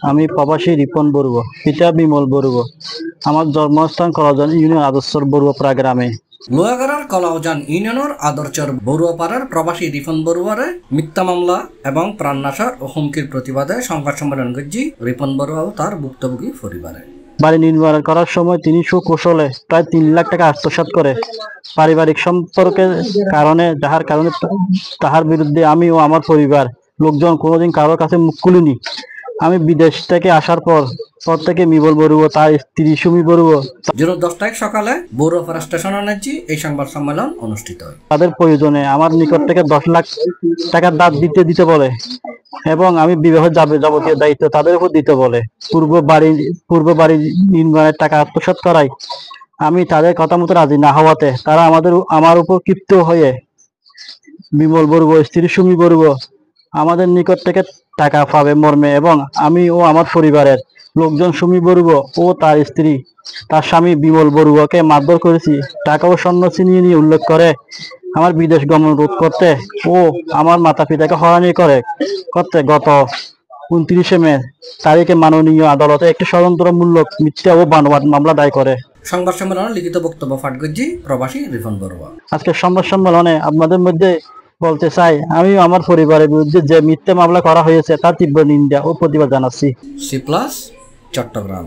আমি প্রবাসী রিপন বড়ুয়া, পিতা বিমল বড়ুয়া। আমার জন্মস্থান কলাজন ইউনিয়ন আদর্শর বড়ুয়াপাড়া গ্রামে। লোহাগাড়ার কলাউজান ইউনিয়নের আদর্চর বড়ুয়াপাড়ার প্রবাসী রিপন বড়ুয়ারে মিথ্যা মামলা এবং প্রাণনাশের ও হুমকির প্রতিবাদে সংবাদ সম্মেলন করছি রিপন বড়ুয়া ও তার ভুক্তভোগী পরিবারে। বাড়ি নির্মাণ করার সময় তিনি সুকৌশলে প্রায় 3 লাখ টাকা আত্মসাৎ করে। পারিবারিক সম্পর্কের কারণে তাহার বিরুদ্ধে আমি ও আমার পরিবার লোকজন কোনোদিন কারোর কাছে মুখ খুলিনি। আমি বিদেশ থেকে আসার পর থেকে মিবল বড়ুয়া, তার স্ত্রী সুমি বড়ুয়া, জুন 10 তারিখ সকালে বড়ুয়াপাড়া স্টেশনে নেছি এই সংবাদ সম্মেলন অনুষ্ঠিত হয়। তাদের প্রয়োজনে আমার নিকট থেকে 10 লাখ টাকার দাঁত দিতে বলে এবং আমি বিবাহ যাবতীয় দায়িত্ব তাদের উপর দিতে বলে। পূর্ব বাড়ি নির্মাণের টাকা আত্মসাৎ করায় আমি তাদের কথা মতো রাজি না হওয়াতে তারা আমার উপর ক্ষিপ্ত হয়ে বিমল বড়ুয়া, স্ত্রী সুমি বড়ুয়া আমাদের নিকট থেকে টাকা পাবে মর্মে এবং আমি ও আমার পরিবারের লোকজন সুমি বড়ুয়া ও তার স্ত্রী তার স্বামী বিমল বড়ুয়াকে মারধর করেছি। টাকা ও স্বর্ণ ছিনিয়ে নিয়ে উল্লেখ করে আমার বিদেশ গমন রোধ করতে ও আমার মাতা পিতাকে হয়রানি করতে গত 29 মে তারিখে মাননীয় আদালতে একটি ষড়যন্ত্রমূলক মিথ্যা ও বানোয়াট মামলা দায়ের করে। সংবাদ সম্মেলনে লিখিত বক্তব্য পাঠ করছি প্রবাসী রিপন বড়ুয়া। আজকে সংবাদ সম্মেলনে আপনাদের মধ্যে বলতে চাই, আমি আমার পরিবারের বিরুদ্ধে যে মিথ্যা মামলা করা হয়েছে তার তীব্র নিন্দা ও প্রতিবাদ জানাচ্ছি। C+, চট্টগ্রাম।